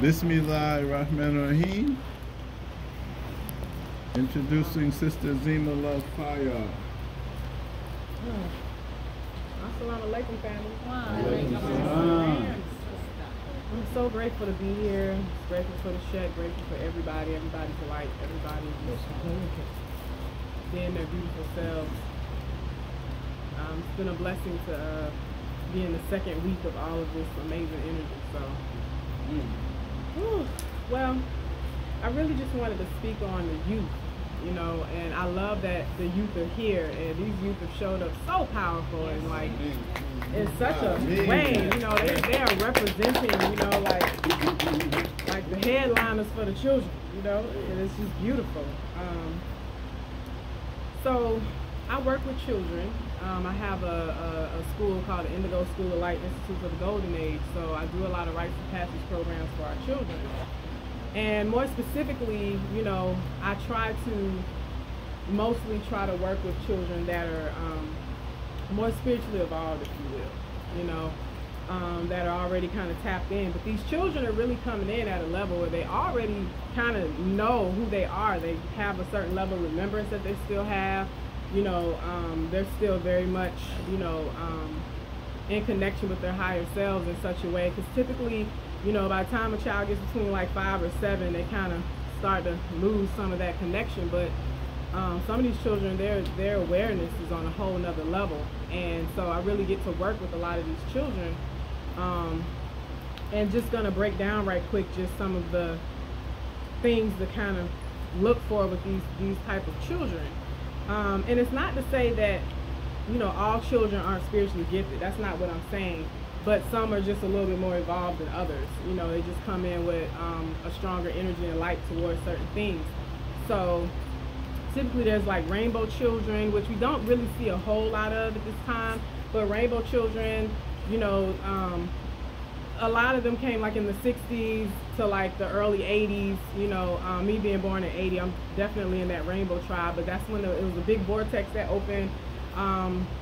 Bismillahirrahmanirrahim. Introducing Sister Zema Love Fire. Assalamu alaikum, family. I'm so grateful to be here. Grateful for the shed. Grateful for everybody. Everybody's alike. Everybody's being their beautiful selves. It's been a blessing to be in the second week of all of this amazing energy. So, well, I really just wanted to speak on the youth, you know, and I love that the youth are here, and these youth have showed up so powerful and like in such a way, you know, they are representing, you know, like the headliners for the children, you know, and it's just beautiful. So I work with children. I have a school called the Indigo School of Light Institute for the Golden Age, so I do a lot of rites of passage programs for our children. And more specifically, you know, I mostly try to work with children that are more spiritually evolved, if you will, you know, that are already kind of tapped in. But these children are really coming in at a level where they already kind of know who they are. They have a certain level of remembrance that they still have. You know, they're still very much, you know, in connection with their higher selves in such a way. Because typically, you know, by the time a child gets between like 5 or 7, they kind of start to lose some of that connection. But some of these children, their awareness is on a whole nother level. And so I really get to work with a lot of these children. And just going to break down right quick just some of the things to kind of look for with these type of children. And it's not to say that, you know, all children aren't spiritually gifted. That's not what I'm saying. But some are just a little bit more evolved than others. You know, they just come in with a stronger energy and light towards certain things. So typically there's like rainbow children, which we don't really see a whole lot of at this time. But rainbow children, you know, a lot of them came like in the 60s to like the early 80s. You know, me being born in 80, I'm definitely in that rainbow tribe. But that's when it was a big vortex that opened.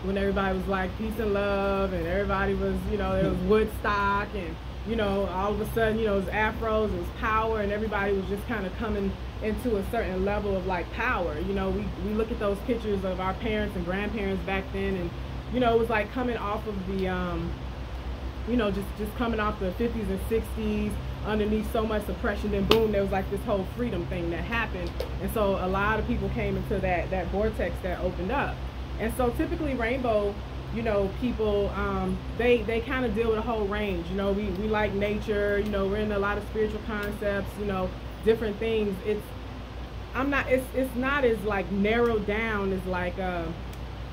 When everybody was like peace and love, and everybody was, you know, there was Woodstock, and, you know, all of a sudden, you know, it was afros, it was power, and everybody was just kind of coming into a certain level of like power. You know, we look at those pictures of our parents and grandparents back then, and, you know, it was like coming off of the, you know, just coming off the 50s and 60s underneath so much suppression, then boom, there was like this whole freedom thing that happened. And so a lot of people came into that vortex that opened up. And so typically rainbow, you know, people, they kind of deal with a whole range. You know, we like nature, you know, we're into a lot of spiritual concepts, you know, different things. It's not as like narrowed down as like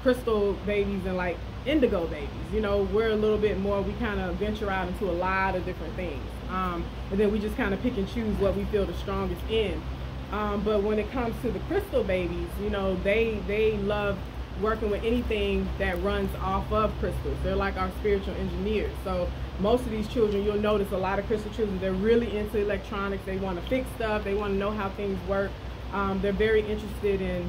crystal babies and like indigo babies. You know, we're a little bit more, we kind of venture out into a lot of different things. And then we just kind of pick and choose what we feel the strongest in. But when it comes to the crystal babies, you know, they love working with anything that runs off of crystals. They're like our spiritual engineers. So most of these children, you'll notice a lot of crystal children, they're really into electronics. They want to fix stuff. They want to know how things work. They're very interested in,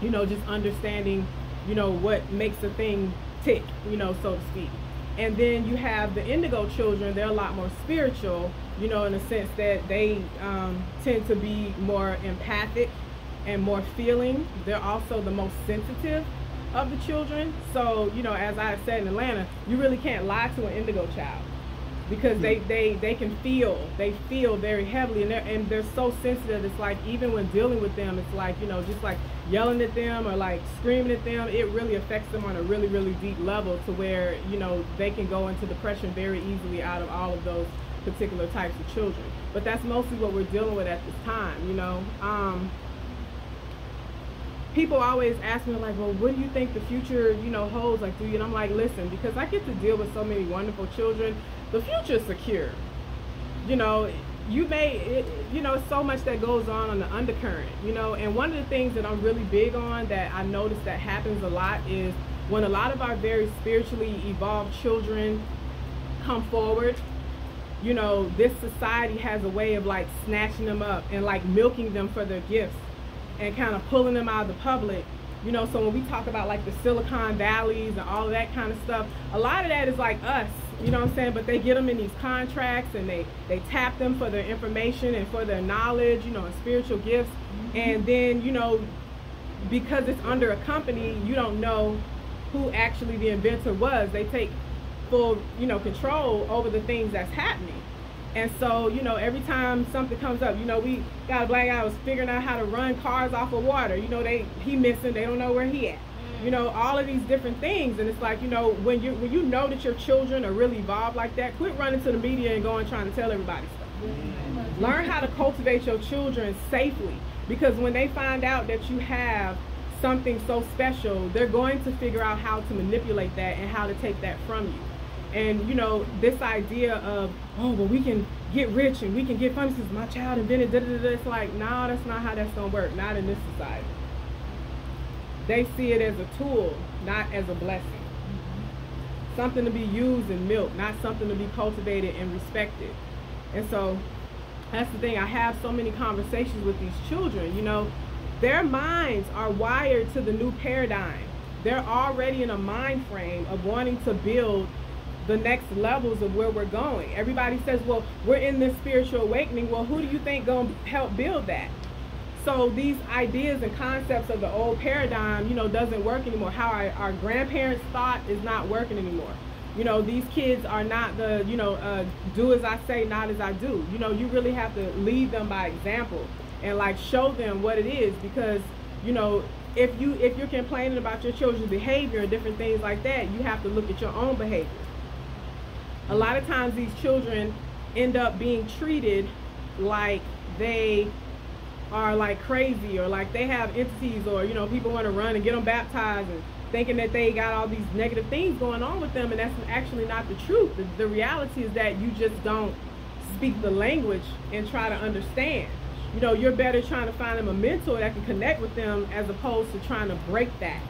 you know, just understanding, you know, what makes a thing tick, you know, so to speak. And then you have the indigo children. They're a lot more spiritual, you know, in a sense that they tend to be more empathic and more feeling. They're also the most sensitive of the children. So, you know, as I said in Atlanta, you really can't lie to an indigo child, because they can feel, they feel very heavily, and they're so sensitive. It's like even when dealing with them, it's like, you know, just like yelling at them or like screaming at them, it really affects them on a really, really deep level, to where, you know, they can go into depression very easily out of all of those particular types of children. But that's mostly what we're dealing with at this time, you know. People always ask me, like, well, what do you think the future, you know, holds? Like, do you? And I'm like, listen, because I get to deal with so many wonderful children, the future is secure. You know, you know, so much that goes on the undercurrent, you know. And one of the things that I'm really big on, that I notice that happens a lot, is when a lot of our very spiritually evolved children come forward, you know, this society has a way of like snatching them up and like milking them for their gifts, and kind of pulling them out of the public, you know. So when we talk about like the Silicon Valleys and all of that kind of stuff, a lot of that is like us, you know what I'm saying? But they get them in these contracts, and they tap them for their information and for their knowledge, you know, and spiritual gifts. And then, you know, because it's under a company, you don't know who actually the inventor was. They take full, you know, control over the things that's happening. And so, you know, every time something comes up, you know, we got a black guy was figuring out how to run cars off of water. You know, he missing, they don't know where he at. You know, all of these different things. And it's like, you know, when you know that your children are really evolved like that, quit running to the media and going trying to tell everybody stuff. Learn how to cultivate your children safely, because when they find out that you have something so special, they're going to figure out how to manipulate that and how to take that from you. And, you know, this idea of, oh, well, we can get rich and we can get famous because my child invented da-da-da-da. It's like, no, that's not how that's going to work. Not in this society. They see it as a tool, not as a blessing. Something to be used and milked, not something to be cultivated and respected. And so that's the thing. I have so many conversations with these children. You know, their minds are wired to the new paradigm. They're already in a mind frame of wanting to build the next levels of where we're going. Everybody says, well, we're in this spiritual awakening. Well, who do you think gonna help build that? So these ideas and concepts of the old paradigm, you know, doesn't work anymore. How our grandparents thought is not working anymore. You know, these kids are not the, you know, do as I say, not as I do. You know, you really have to lead them by example and like show them what it is, because, you know, if you're complaining about your children's behavior and different things like that, you have to look at your own behavior. A lot of times these children end up being treated like they are like crazy, or like they have entities, or, you know, people want to run and get them baptized and thinking that they got all these negative things going on with them, and that's actually not the truth. The reality is that you just don't speak the language and try to understand. You know, you're better trying to find them a mentor that can connect with them as opposed to trying to break that.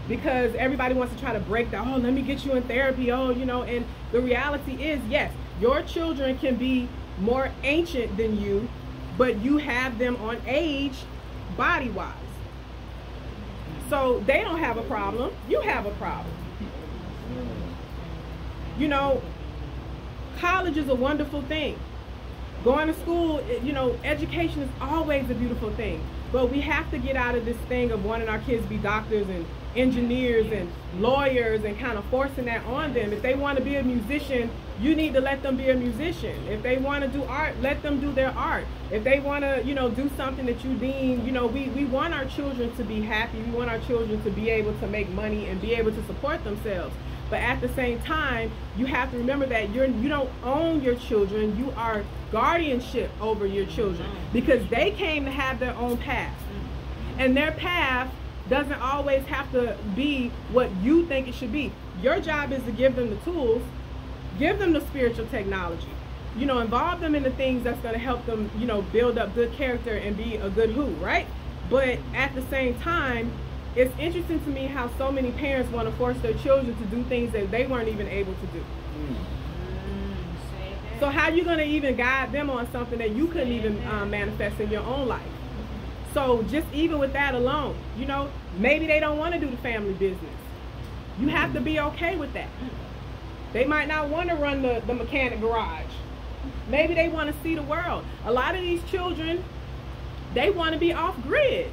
Because everybody wants to try to break that. Oh, let me get you in therapy. Oh, you know, and the reality is, yes, your children can be more ancient than you, but you have them on age body-wise. So they don't have a problem. You have a problem. You know, college is a wonderful thing. Going to school, you know, education is always a beautiful thing. But we have to get out of this thing of wanting our kids to be doctors and engineers and lawyers and kind of forcing that on them. If they want to be a musician, you need to let them be a musician. If they want to do art, let them do their art. If they want to, you know, do something that you deem, you know, we want our children to be happy. We want our children to be able to make money and be able to support themselves. But at the same time, you have to remember that you don't own your children. You are guardianship over your children, because they came to have their own path. And their path doesn't always have to be what you think it should be. Your job is to give them the tools, give them the spiritual technology, you know, involve them in the things that's going to help them, you know, build up good character and be a good who, right? But at the same time, it's interesting to me how so many parents want to force their children to do things that they weren't even able to do. So how are you going to even guide them on something that you couldn't even manifest in your own life? So just even with that alone, you know, maybe they don't want to do the family business. You have to be okay with that. They might not want to run the mechanic garage. Maybe they want to see the world. A lot of these children, they want to be off grid.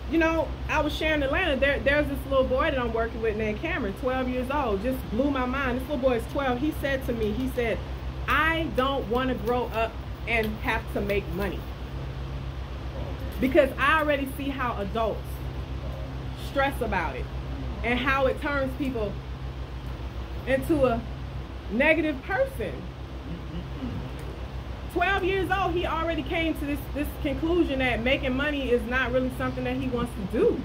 You know, I was sharing in Atlanta, there's this little boy that I'm working with named Cameron, 12 years old, just blew my mind. This little boy is 12. He said to me, he said, I don't want to grow up and have to make money. Because I already see how adults stress about it and how it turns people into a negative person. 12 years old, he already came to this conclusion that making money is not really something that he wants to do.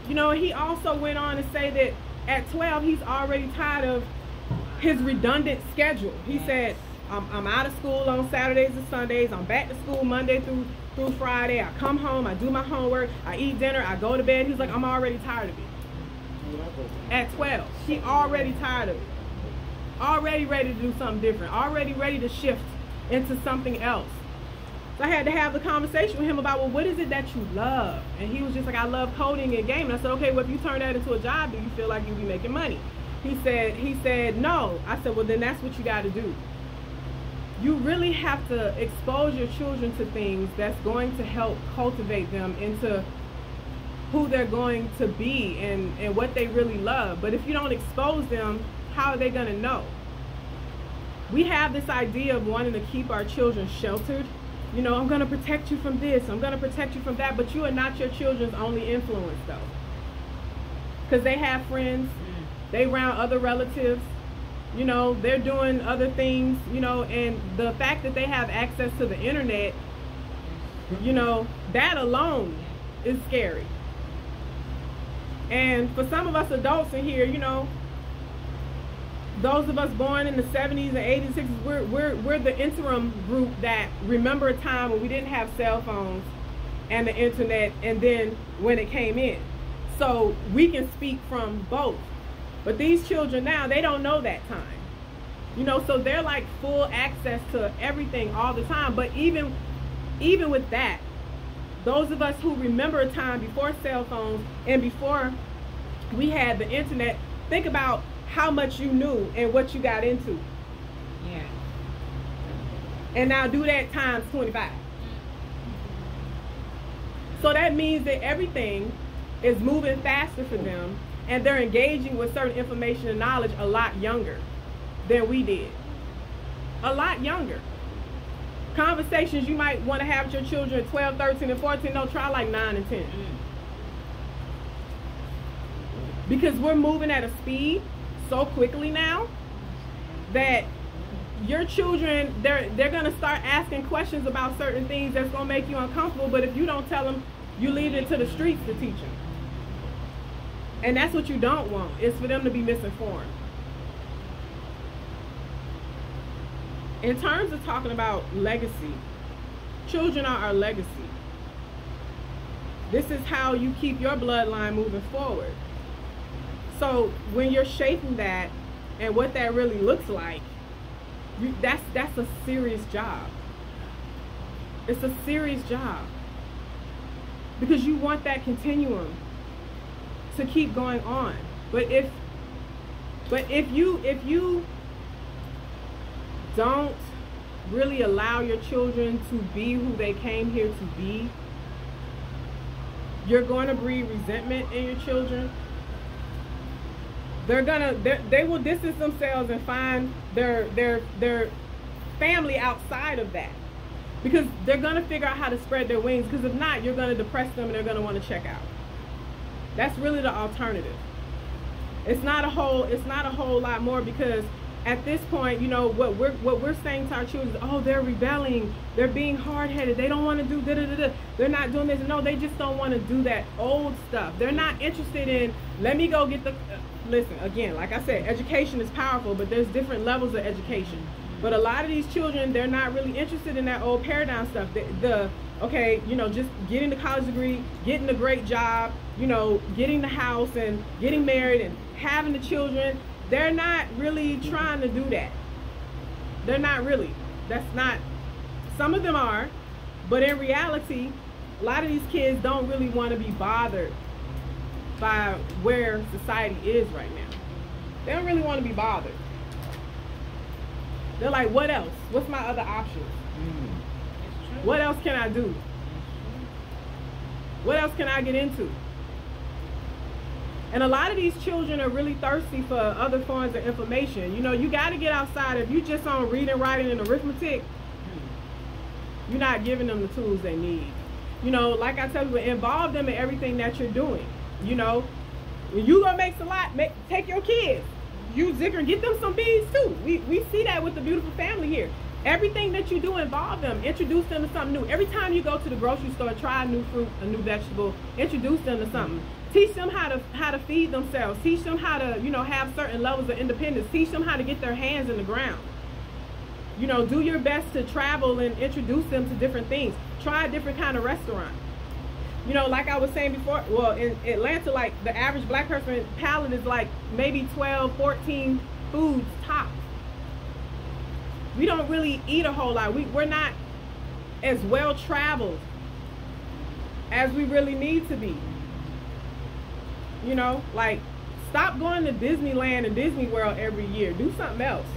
You know, he also went on to say that at 12, he's already tired of his redundant schedule. He said, I'm out of school on Saturdays and Sundays. I'm back to school Monday through Friday. I come home, I do my homework, I eat dinner, I go to bed. He's like, I'm already tired of it. At 12, he already tired of it. Already ready to do something different. Already ready to shift into something else. So I had to have the conversation with him about, well, what is it that you love? And he was just like, I love coding and gaming. I said, okay, well, if you turn that into a job, do you feel like you'll be making money? He said, no. I said, well, then that's what you got to do. You really have to expose your children to things that's going to help cultivate them into who they're going to be and what they really love. But if you don't expose them, how are they going to know? We have this idea of wanting to keep our children sheltered. You know, I'm going to protect you from this. I'm going to protect you from that. But you are not your children's only influence, though. Because they have friends. They around other relatives. You know, they're doing other things, you know, and the fact that they have access to the internet, you know, that alone is scary. And for some of us adults in here, you know, those of us born in the 70s and 80s, 60s, we're the interim group that remember a time when we didn't have cell phones and the internet, and then when it came in. So we can speak from both. But these children now, they don't know that time. You know, so they're like full access to everything all the time. But even with that, those of us who remember a time before cell phones and before we had the internet, think about how much you knew and what you got into. Yeah. And now do that times 25. So that means that everything is moving faster for them, and they're engaging with certain information and knowledge a lot younger than we did. A lot younger. Conversations you might want to have with your children at 12, 13, and 14, no, try like 9 and 10. Because we're moving at a speed so quickly now that your children, they're going to start asking questions about certain things that's going to make you uncomfortable, but if you don't tell them, you leave it to the streets to teach them. And that's what you don't want, is for them to be misinformed. In terms of talking about legacy, children are our legacy. This is how you keep your bloodline moving forward. So when you're shaping that and what that really looks like, that's a serious job. It's a serious job. Because you want that continuum to keep going on. But if you don't really allow your children to be who they came here to be, you're going to breed resentment in your children. They will distance themselves and find their family outside of that, because they're going to figure out how to spread their wings, because if not, you're going to depress them and they're going to want to check out. That's really the alternative. It's not a whole lot more, because at this point, you know, what we're saying to our children is, oh, they're rebelling, they're being hard-headed, they don't want to do da-da-da-da, they're not doing this. No, they just don't want to do that old stuff. They're not interested in, let me go get the, listen, again, like I said, education is powerful, but there's different levels of education. But a lot of these children, they're not really interested in that old paradigm stuff. Okay, you know, just getting the college degree, getting a great job, you know, getting the house and getting married and having the children. They're not really trying to do that. They're not really. That's not, some of them are, but in reality, a lot of these kids don't really want to be bothered by where society is right now. They don't really want to be bothered. They're like, what else? What's my other options? What else can I do? What else can I get into? And a lot of these children are really thirsty for other forms of information. You know, you got to get outside. If you just on reading, writing, and arithmetic, you're not giving them the tools they need. You know, like I tell you, involve them in everything that you're doing. You know, when you gonna make a lot, take your kids. You zigger, get them some beads too. We see that with the beautiful family here. Everything that you do, involve them. Introduce them to something new. Every time you go to the grocery store, try a new fruit, a new vegetable. Introduce them to something. Teach them how to feed themselves. Teach them how to, you know, have certain levels of independence. Teach them how to get their hands in the ground. You know, do your best to travel and introduce them to different things. Try a different kind of restaurant. You know, like I was saying before, well, in Atlanta, like the average black person palate is like maybe 12, 14 foods tops. We don't really eat a whole lot. We're not as well traveled as we really need to be. You know, like Stop going to Disneyland and Disney World every year. Do something else.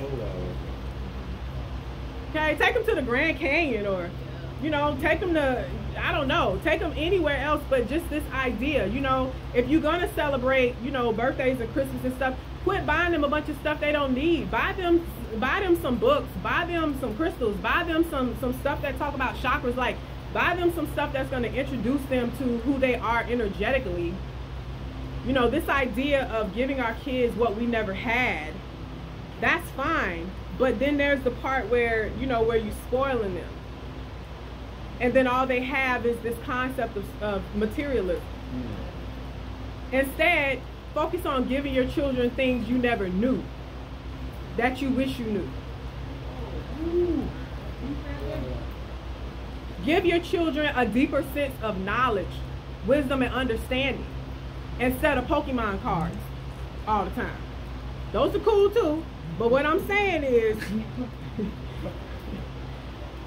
Okay, take them to the Grand Canyon, or, you know, take them to, I don't know, take them anywhere else. But just this idea, you know, if you're gonna celebrate, you know, birthdays and Christmas and stuff, quit buying them a bunch of stuff they don't need. Buy them some books, buy them some crystals, buy them some stuff that talk about chakras. Like, buy them some stuff that's going to introduce them to who they are energetically. You know, this idea of giving our kids what we never had, that's fine. But then there's the part where, you know, where you're spoiling them. And then all they have is this concept of materialism. Instead, focus on giving your children things you never knew, that you wish you knew. Give your children a deeper sense of knowledge, wisdom, and understanding, instead of Pokemon cards all the time. Those are cool too, but what I'm saying is,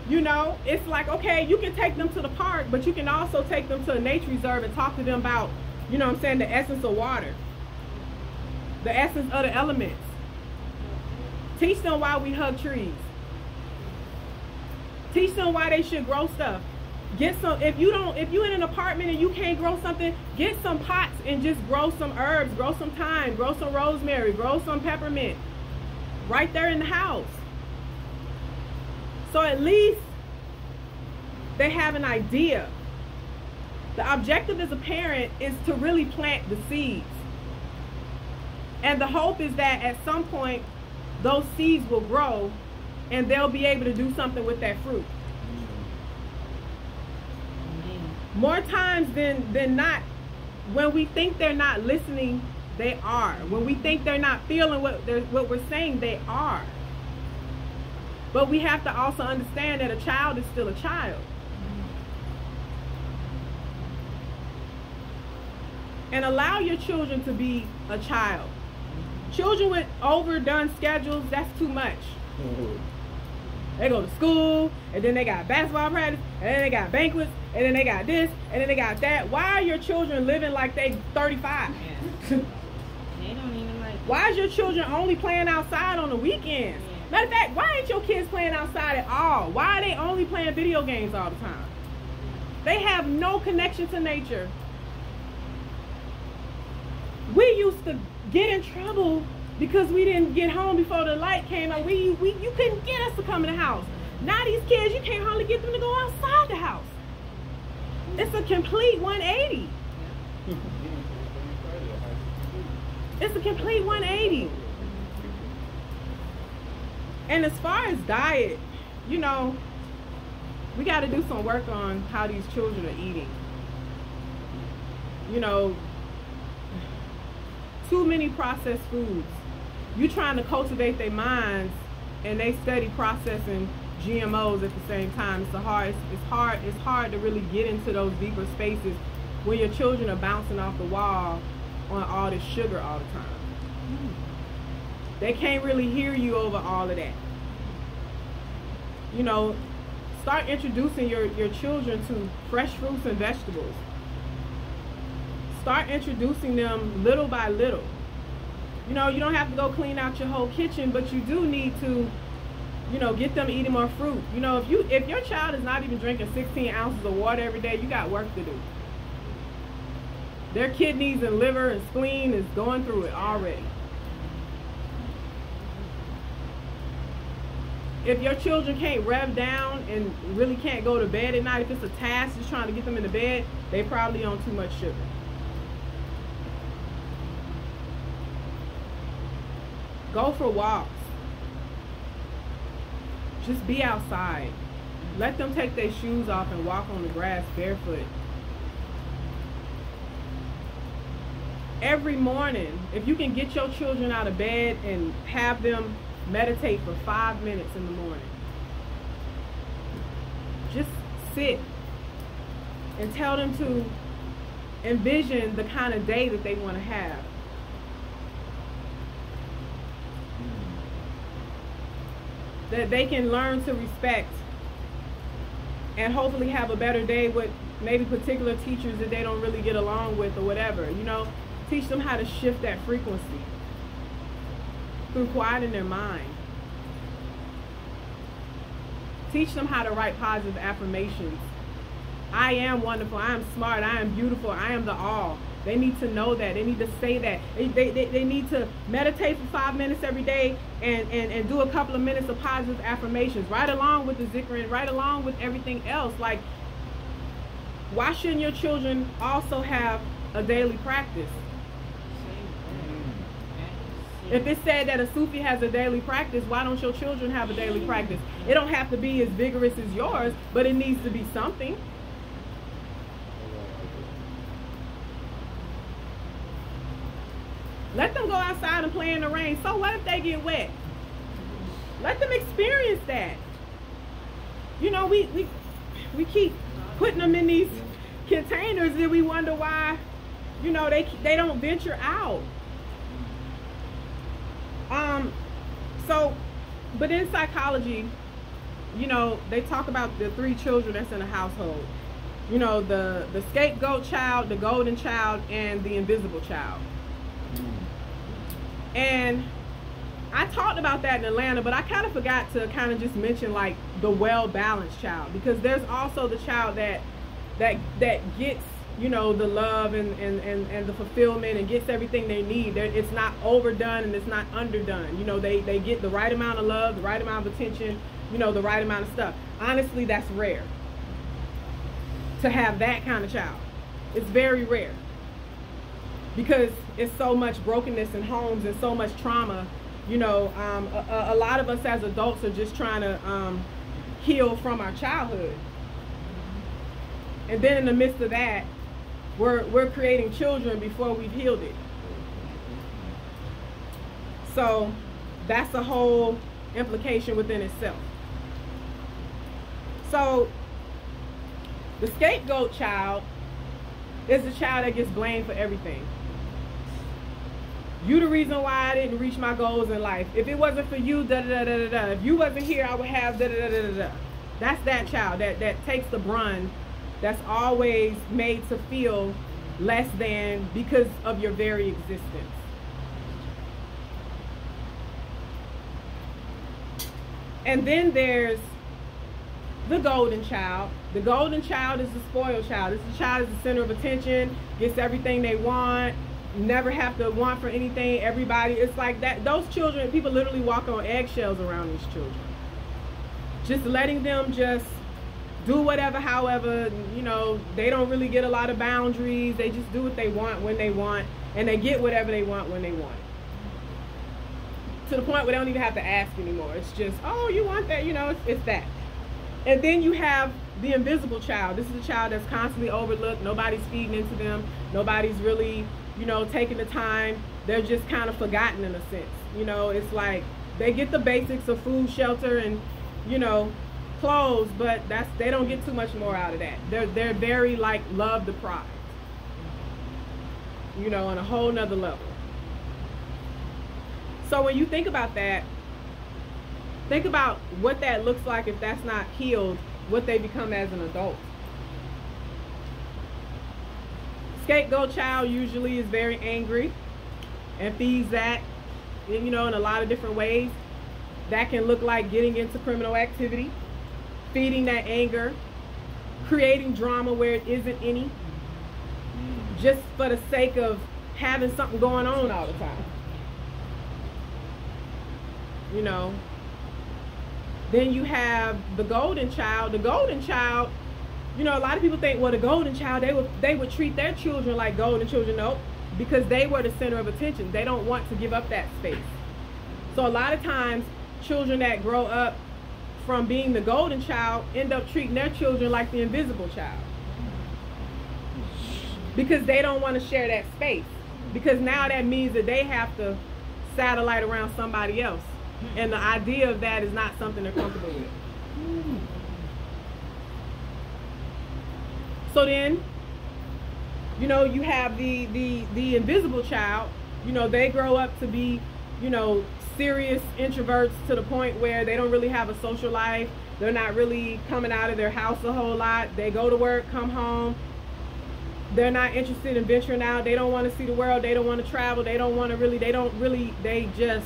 you know, it's like, okay, you can take them to the park, but you can also take them to a nature reserve and talk to them about, you know what I'm saying, the essence of water, the essence of the elements. Teach them why we hug trees. Teach them why they should grow stuff. Get some, if you're in an apartment and you can't grow something, get some pots and just grow some herbs, grow some thyme, grow some rosemary, grow some peppermint right there in the house. So at least they have an idea. The objective as a parent is to really plant the seeds. And the hope is that at some point those seeds will grow and they'll be able to do something with that fruit. More times than not, when we think they're not listening, they are. When we think they're not feeling what we're saying, they are. But we have to also understand that a child is still a child. And allow your children to be a child. Children with overdone schedules, that's too much. They go to school, and then they got basketball practice, and then they got banquets, and then they got this, and then they got that. Why are your children living like they 35? They don't even like. Why is your children only playing outside on the weekends? Matter of fact, why ain't your kids playing outside at all? Why are they only playing video games all the time? They have no connection to nature. We used to get in trouble because we didn't get home before the light came on. You couldn't get us to come in the house. Now these kids, you can't hardly get them to go outside the house. It's a complete 180. It's a complete 180. And as far as diet, you know, we got to do some work on how these children are eating. You know, too many processed foods. You trying to cultivate their minds, and they study processing GMOs at the same time. It's hard to really get into those deeper spaces when your children are bouncing off the wall on all this sugar all the time. They can't really hear you over all of that. You know, start introducing your children to fresh fruits and vegetables. Start introducing them little by little. You know, you don't have to go clean out your whole kitchen, but you do need to, you know, get them eating more fruit. You know, if your child is not even drinking 16 ounces of water every day, you got work to do. Their kidneys and liver and spleen is going through it already. If your children can't rev down and really can't go to bed at night, if it's a task just trying to get them into bed, they probably on too much sugar. Go for walks. Just be outside. Let them take their shoes off and walk on the grass barefoot. Every morning, if you can get your children out of bed and have them meditate for 5 minutes in the morning. Just sit and tell them to envision the kind of day that they want to have. That they can learn to respect and hopefully have a better day with maybe particular teachers that they don't really get along with or whatever. You know, Teach them how to shift that frequency through quieting their mind. Teach them how to write positive affirmations. I am wonderful, I am smart, I am beautiful, I am the all. They need to know that. They need to say that. They need to meditate for 5 minutes every day and do a couple of minutes of positive affirmations. Right along with the zikr and right along with everything else. Like, why shouldn't your children also have a daily practice? If it said that a Sufi has a daily practice, why don't your children have a daily practice? It don't have to be as vigorous as yours, but it needs to be something. Let them go outside and play in the rain. So what if they get wet? Let them experience that. You know, we keep putting them in these containers and we wonder why, you know, they don't venture out. But in psychology, you know, they talk about the 3 children that's in a household. You know, the scapegoat child, the golden child, and the invisible child. And I talked about that in Atlanta, but I kind of forgot to kind of just mention like the well-balanced child, because there's also the child that gets, you know, the love and the fulfillment and gets everything they need. It's not overdone and it's not underdone. You know, they get the right amount of love, the right amount of attention, you know, the right amount of stuff. Honestly, that's rare to have that kind of child. It's very rare because it's so much brokenness in homes and so much trauma. You know, a lot of us as adults are just trying to heal from our childhood. And then in the midst of that, we're creating children before we've healed it. So that's a whole implication within itself. So the scapegoat child is the child that gets blamed for everything. You the reason why I didn't reach my goals in life. If it wasn't for you, da da da da da. If you wasn't here, I would have da da da da da da. That's that child that takes the brunt, that's always made to feel less than because of your very existence. And then there's the golden child. The golden child is the spoiled child. This is the child is the center of attention, gets everything they want, never have to want for anything. Everybody, it's like that. Those children, people literally walk on eggshells around these children. Just letting them just do whatever, however, you know, they don't really get a lot of boundaries. They just do what they want when they want, and they get whatever they want when they want. To the point where they don't even have to ask anymore. It's just, oh, you want that, you know, it's that. And then you have the invisible child. This is a child that's constantly overlooked. Nobody's feeding into them. Nobody's really, you know, taking the time. They're just kind of forgotten in a sense. You know, it's like they get the basics of food, shelter, and, you know, clothes, but they don't get too much more out of that. They're very like love deprived, you know, on a whole nother level. So when you think about that, think about what that looks like if that's not healed, what they become as an adult. Scapegoat child usually is very angry and feeds that, you know, in a lot of different ways. That can look like getting into criminal activity, feeding that anger, creating drama where it isn't any, just for the sake of having something going on all the time. You know. Then you have the golden child. The golden child, you know, a lot of people think, well, the golden child, they would treat their children like golden children. Nope, because they were the center of attention. They don't want to give up that space. So a lot of times, children that grow up from being the golden child end up treating their children like the invisible child, because they don't want to share that space, because now that means that they have to satellite around somebody else, and the idea of that is not something they're comfortable with. So then, you know, you have the invisible child. You know, they grow up to be, you know, serious introverts to the point where they don't really have a social life. They're not really coming out of their house a whole lot. They go to work, come home, they're not interested in venturing out. They don't want to see the world. They don't want to travel. They don't want to really, they're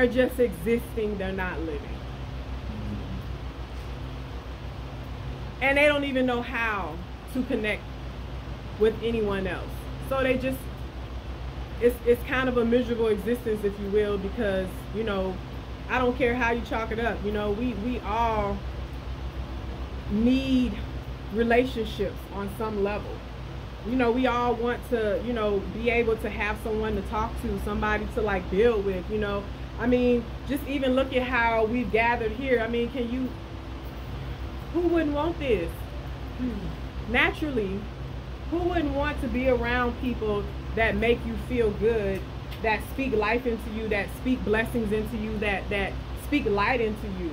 just existing. They're not living. And they don't even know how to connect with anyone else. So they just, it's kind of a miserable existence, if you will, because, you know, I don't care how you chalk it up. You know, we all need relationships on some level. You know, we all want to, you know, be able to have someone to talk to, somebody to like build with, you know. I mean, just even look at how we've gathered here. I mean, who wouldn't want this? Naturally, who wouldn't want to be around people that make you feel good, that speak life into you, that speak blessings into you, that speak light into you?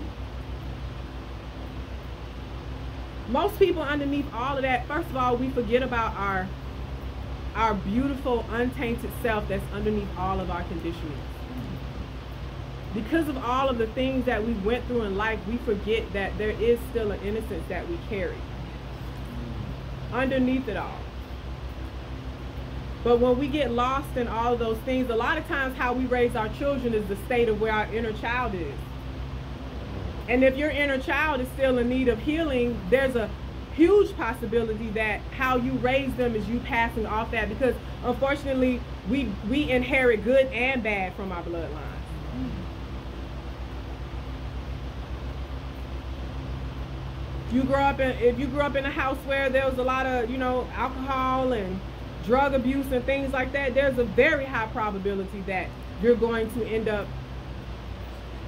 Most people underneath all of that, first of all, we forget about our beautiful, untainted self that's underneath all of our conditioning. Because of all of the things that we went through in life, we forget that there is still an innocence that we carry underneath it all. But when we get lost in all of those things, a lot of times how we raise our children is the state of where our inner child is. And if your inner child is still in need of healing, there's a huge possibility that how you raise them is you passing off that, because unfortunately we inherit good and bad from our bloodlines. If you grew up in a house where there was a lot of, you know, alcohol and drug abuse and things like that, there's a very high probability that you're going to end up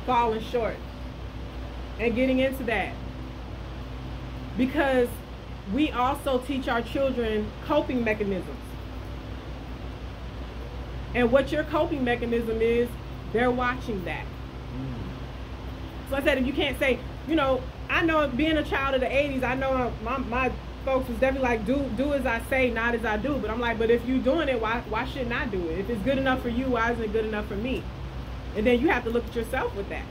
falling short and getting into that. Because we also teach our children coping mechanisms. And what your coping mechanism is, they're watching that. So I said, if you can't say, you know, I know being a child of the 80s, I know my folks was definitely like, do as I say, not as I do. But I'm like, but if you're doing it, why shouldn't I do it? If it's good enough for you, why isn't it good enough for me? And then you have to look at yourself with that.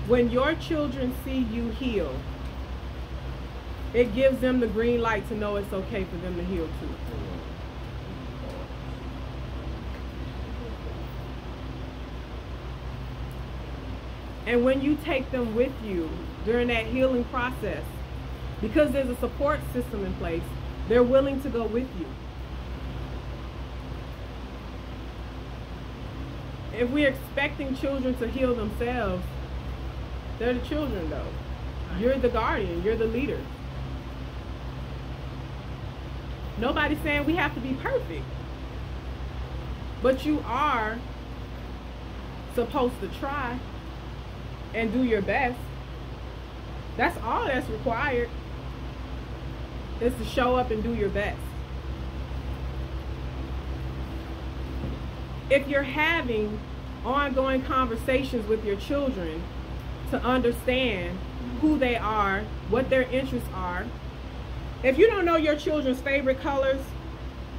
When your children see you heal, it gives them the green light to know it's okay for them to heal too. And when you take them with you during that healing process, because there's a support system in place, they're willing to go with you. If we're expecting children to heal themselves, they're the children though. You're the guardian, you're the leader. Nobody's saying we have to be perfect. But you are supposed to try and do your best. That's all that's required, is to show up and do your best. If you're having ongoing conversations with your children to understand who they are, what their interests are, if you don't know your children's favorite colors,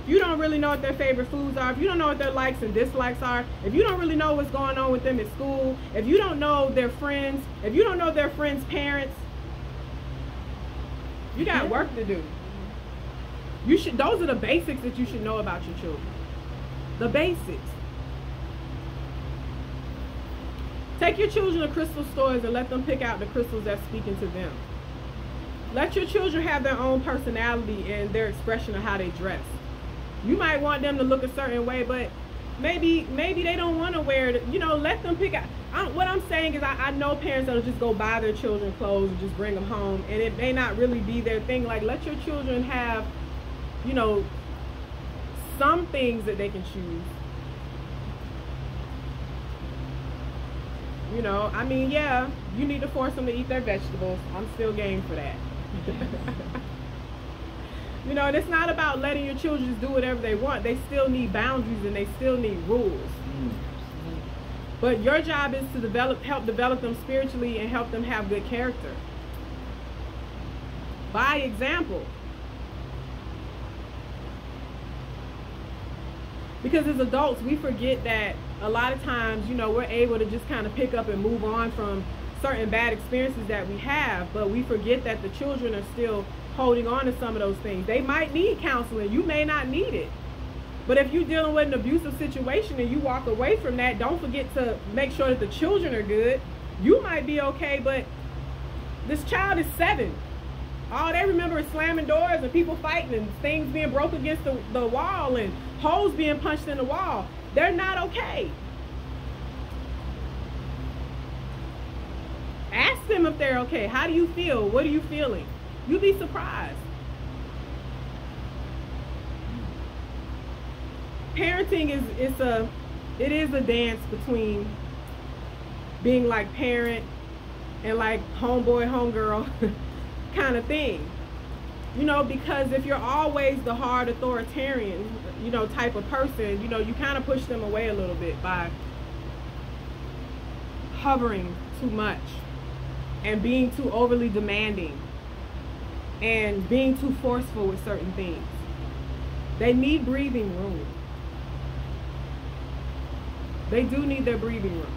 if you don't really know what their favorite foods are, if you don't know what their likes and dislikes are, if you don't really know what's going on with them at school, if you don't know their friends, if you don't know their friends' parents, you got work to do. Those are the basics that you should know about your children. The basics. Take your children to crystal stores and let them pick out the crystals that's speaking to them. Let your children have their own personality and their expression of how they dress. You might want them to look a certain way, but maybe they don't want to wear it. You know, let them pick out. What I'm saying is I know parents that'll just go buy their children clothes and just bring them home, and it may not really be their thing. Like, let your children have, you know, some things that they can choose. You know, I mean, yeah, you need to force them to eat their vegetables. I'm still game for that. You know, and it's not about letting your children just do whatever they want. They still need boundaries and they still need rules. But your job is to help develop them spiritually and help them have good character. By example. Because as adults, we forget that a lot of times, you know, we're able to just kind of pick up and move on from certain bad experiences that we have, but we forget that the children are still holding on to some of those things. They might need counseling. You may not need it. But if you're dealing with an abusive situation and you walk away from that, don't forget to make sure that the children are good. You might be okay, but this child is 7. All they remember is slamming doors and people fighting and things being broke against the wall and holes being punched in the wall. They're not okay. Ask them if they're okay. How do you feel? What are you feeling? You'd be surprised. Parenting is a dance between being like parent and like homeboy, homegirl kind of thing. You know, because if you're always the hard authoritarian, you know, type of person, you know, you kind of push them away a little bit by hovering too much and being too overly demanding and being too forceful with certain things. They need breathing room. They do need their breathing room.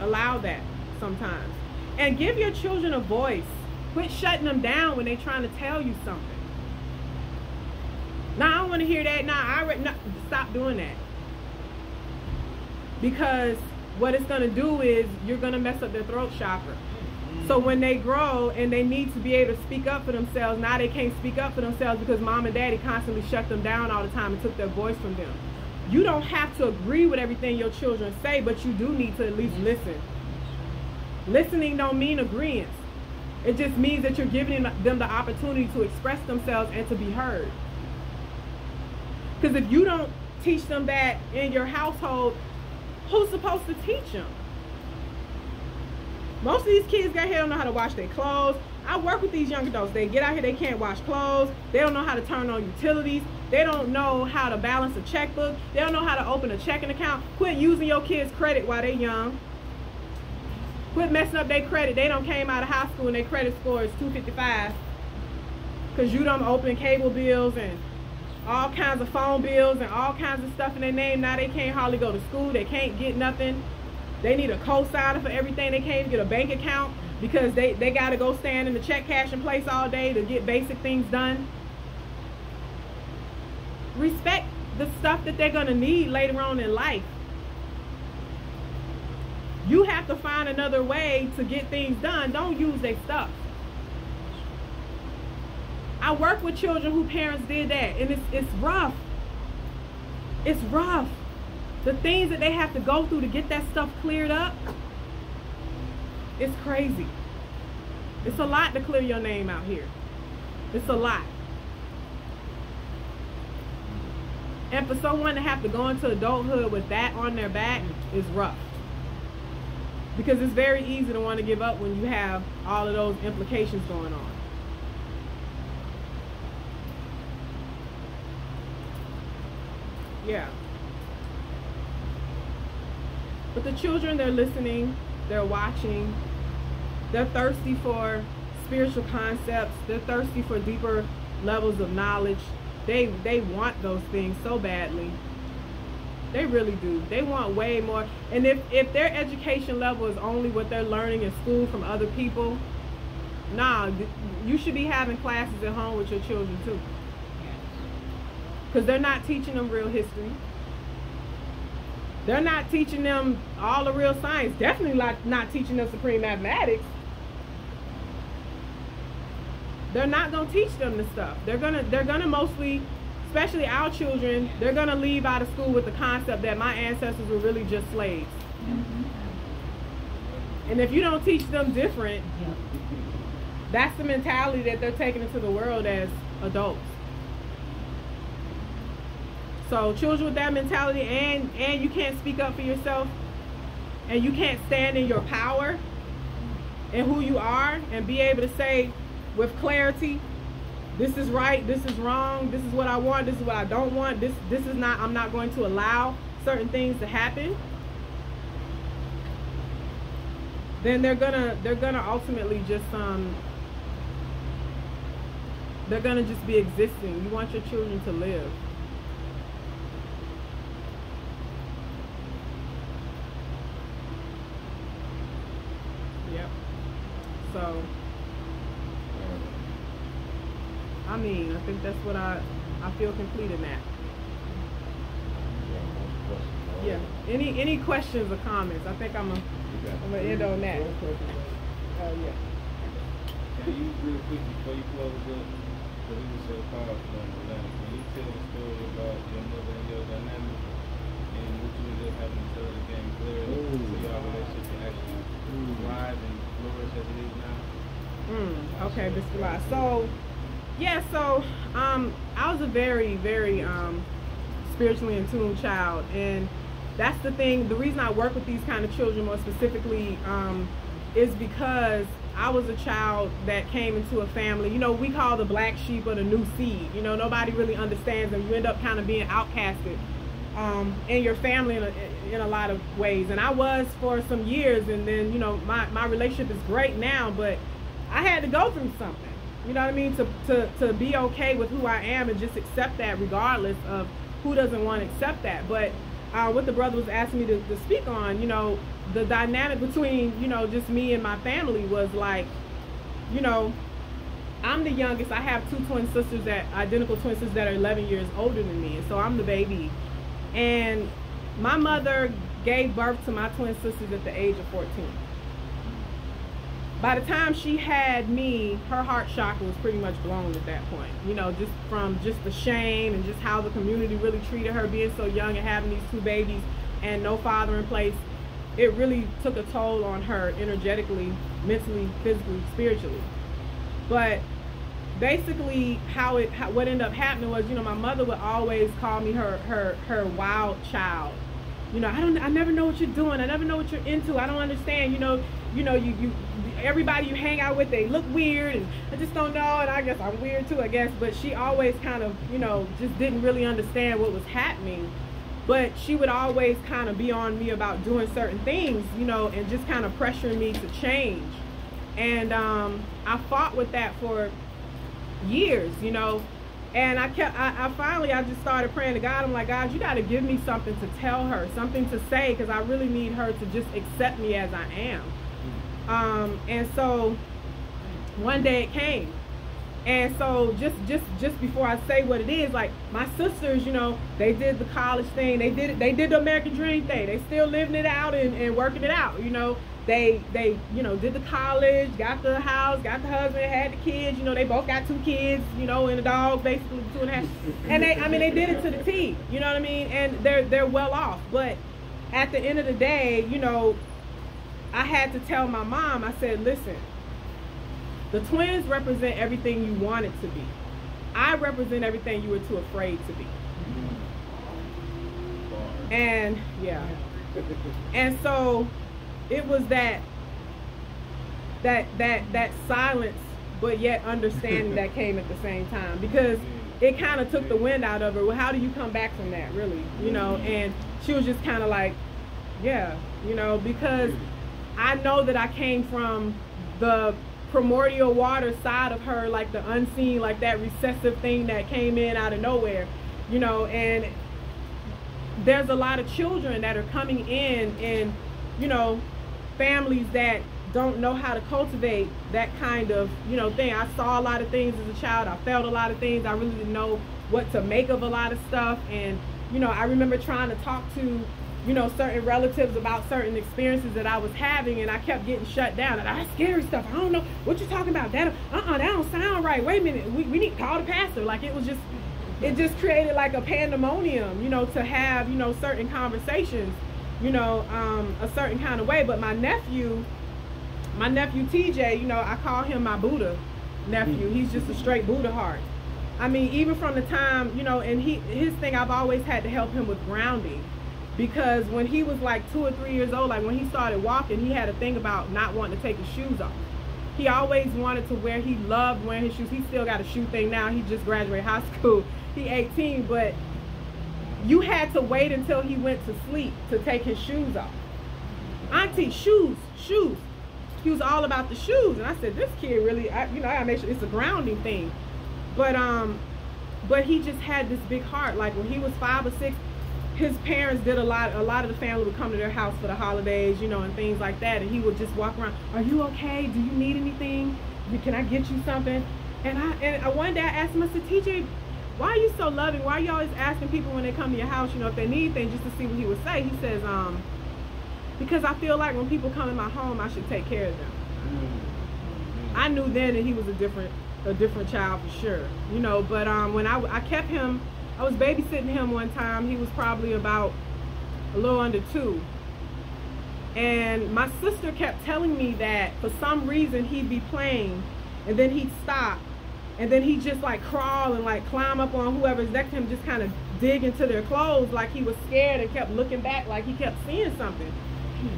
Allow that sometimes. And give your children a voice. Quit shutting them down when they're trying to tell you something. Nah, I don't want to hear that. Nah, stop doing that. Because what it's going to do is you're going to mess up their throat chakra. So when they grow and they need to be able to speak up for themselves, now they can't speak up for themselves because mom and daddy constantly shut them down all the time and took their voice from them. You don't have to agree with everything your children say, but you do need to at least listen. Listening don't mean agreeance. It just means that you're giving them the opportunity to express themselves and to be heard. Because if you don't teach them that in your household, who's supposed to teach them? Most of these kids got here don't know how to wash their clothes. I work with these young adults. They get out here, they can't wash clothes. They don't know how to turn on utilities. They don't know how to balance a checkbook. They don't know how to open a checking account. Quit using your kids' credit while they're young. Quit messing up their credit. They don't came out of high school and their credit score is 255. Because you don't open cable bills and all kinds of phone bills and all kinds of stuff in their name. Now they can't hardly go to school. They can't get nothing. They need a co-signer for everything. They can't even get a bank account because they got to go stand in the check cashing place all day to get basic things done. Respect the stuff that they're going to need later on in life. You have to find another way to get things done. Don't use their stuff. I work with children whose parents did that, and it's rough. It's rough. The things that they have to go through to get that stuff cleared up, it's crazy. It's a lot to clear your name out here. It's a lot. And for someone to have to go into adulthood with that on their back is rough. Because it's very easy to want to give up when you have all of those implications going on. Yeah. But the children, they're listening, they're watching, they're thirsty for spiritual concepts, they're thirsty for deeper levels of knowledge. They want those things so badly. They really do. They want way more. And if their education level is only what they're learning in school from other people, nah, you should be having classes at home with your children too. Because they're not teaching them real history. They're not teaching them all the real science. Definitely not teaching them supreme mathematics. They're not going to teach them this stuff. They're gonna mostly, especially our children, they're going to leave out of school with the concept that my ancestors were really just slaves. And if you don't teach them different, that's the mentality that they're taking into the world as adults. So children with that mentality, and you can't speak up for yourself, and you can't stand in your power and who you are and be able to say with clarity, this is right, this is wrong, this is what I want, this is what I don't want, this is not, I'm not going to allow certain things to happen, then they're gonna ultimately just they're gonna just be existing. You want your children to live. So, I mean, I think that's what I feel complete in that. Yeah. Any questions or comments? I think I'm gonna end on that. Yeah. Can you real quick before you close up, because it was so powerful on the line, can you tell the story about your mother and your dynamic and what you ended up having to tell the game clearly so your relationship can actually thrive and flourish as it is now? Okay, Bismillah. So, yeah, so I was a very, very spiritually in tune child, and that's the thing. The reason I work with these kind of children more specifically is because I was a child that came into a family, you know, we call the black sheep or the new seed. You know, nobody really understands them. You end up kind of being outcasted in your family in a lot of ways. And I was for some years, and then, you know, my relationship is great now, but I had to go through something. You know what I mean? To be okay with who I am and just accept that, regardless of who doesn't want to accept that. But what the brother was asking me to speak on, you know, the dynamic between, you know, just me and my family was like, you know, I'm the youngest. I have two identical twin sisters that are 11 years older than me. And so I'm the baby. And my mother gave birth to my twin sisters at the age of 14. By the time she had me, her heart chakra was pretty much blown at that point. You know, just from just the shame and just how the community really treated her, being so young and having these two babies and no father in place. It really took a toll on her energetically, mentally, physically, spiritually. But basically what ended up happening was, you know, my mother would always call me her wild child. You know, I never know what you're doing. I never know what you're into. I don't understand. You everybody you hang out with, they look weird, and I just don't know. And I guess I'm weird too, I guess. But she always kind of, you know, just didn't really understand what was happening. But she would always kind of be on me about doing certain things, you know, and just kind of pressuring me to change. And I fought with that for years, you know. And I finally just started praying to God. I'm like, God, you got to give me something to tell her, something to say, because I really need her to just accept me as I am. And so one day it came. And so just before I say what it is, like my sisters, you know, they did the college thing. They did the American dream thing. They still living it out and working it out, you know. They you know, did the college, got the house, got the husband, had the kids, you know, they both got 2 kids, you know, and a dog, basically 2.5. And they did it to the T, you know what I mean? And they're well off. But at the end of the day, you know, I had to tell my mom, I said, listen, the twins represent everything you want it to be. I represent everything you were too afraid to be. And yeah. And so it was that silence, but yet understanding that came at the same time, because it kind of took the wind out of her. Well, how do you come back from that, really? You know, and she was just kind of like, yeah, you know, because I know that I came from the primordial water side of her, like the unseen, like that recessive thing that came in out of nowhere, you know. And there's a lot of children that are coming in, you know, families that don't know how to cultivate that kind of, you know, thing. I saw a lot of things as a child. I felt a lot of things. I really didn't know what to make of a lot of stuff. And, you know, I remember trying to talk to, you know, certain relatives about certain experiences that I was having, and I kept getting shut down. And that's scary stuff. I don't know what you're talking about. That don't sound right. Wait a minute. We need to call the pastor. Like, it just created like a pandemonium, you know, to have, you know, certain conversations, you know, a certain kind of way. But my nephew TJ, you know, I call him my Buddha nephew. He's just a straight Buddha heart. I mean, even from the time, you know, and his thing, I've always had to help him with grounding. Because when he was like 2 or 3 years old, like when he started walking, he had a thing about not wanting to take his shoes off. He always wanted to wear, he loved wearing his shoes. He still got a shoe thing now. He just graduated high school. He 18, but you had to wait until he went to sleep to take his shoes off. Auntie, shoes. He was all about the shoes. And I said, this kid really, you know, I gotta make sure it's a grounding thing. But he just had this big heart. Like when he was 5 or 6, his parents did a lot of the family would come to their house for the holidays, you know, and things like that, and he would just walk around, are you okay? Do you need anything? Can I get you something? And one day I asked him, I said, TJ, why are you so loving? Why are you always asking people when they come to your house, you know, if they need anything, just to see what he would say? He says, because I feel like when people come in my home, I should take care of them. I knew then that he was a different child for sure, you know. But when I kept him, I was babysitting him one time. He was probably about a little under 2, and my sister kept telling me that for some reason he'd be playing, and then he'd stop, and then he'd just like crawl and like climb up on whoever's next to him, just kind of dig into their clothes like he was scared, and kept looking back like he kept seeing something.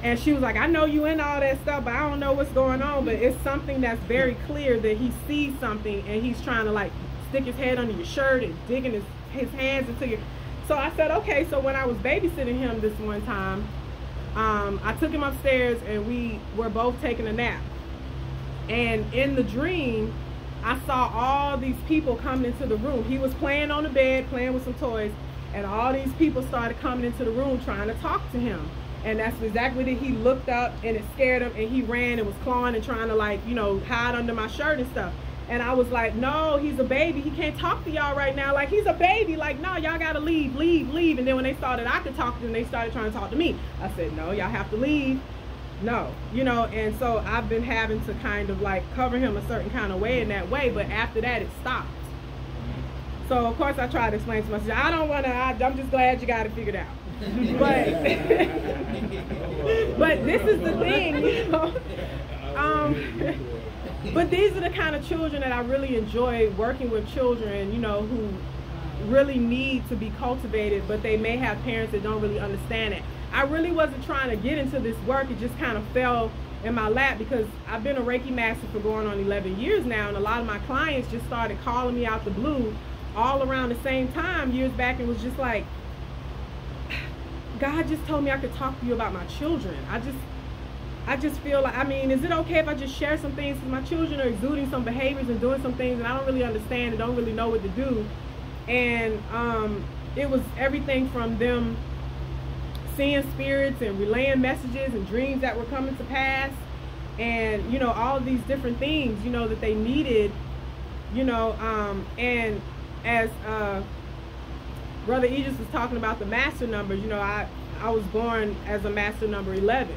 And she was like, I know you in all that stuff, but I don't know what's going on, but it's something that's very clear that he sees something, and he's trying to like stick his head under your shirt and digging his hands into your. So I said, okay. So when I was babysitting him this one time, I took him upstairs, and we were both taking a nap. And in the dream, I saw all these people coming into the room. He was playing on the bed, playing with some toys, and all these people started coming into the room trying to talk to him. And that's exactly what he looked up, and it scared him, and he ran and was clawing and trying to, like, you know, hide under my shirt and stuff. And I was like, no, he's a baby. He can't talk to y'all right now. Like, he's a baby. Like, no, y'all got to leave, leave, leave. And then when they saw that I could talk to them, they started trying to talk to me. I said, no, y'all have to leave. No, you know. And so I've been having to kind of like cover him a certain kind of way in that way. But after that, it stopped. So, of course, I tried to explain to myself, I don't want to, I'm just glad you got it figured out. But but this is the thing, you know. But these are the kind of children that I really enjoy working with, children, you know, who really need to be cultivated, but they may have parents that don't really understand it. I really wasn't trying to get into this work. It just kind of fell in my lap because I've been a Reiki master for going on 11 years now, and a lot of my clients just started calling me out the blue all around the same time years back, and was just like, God just told me I could talk to you about my children. I just feel like, I mean, is it okay if I just share some things because my children are exuding some behaviors and doing some things and I don't really understand and don't really know what to do. And it was everything from them seeing spirits and relaying messages and dreams that were coming to pass, and, you know, all of these different things, you know, that they needed, you know, and as Brother Aegis was talking about the master numbers, you know, I was born as a master number 11.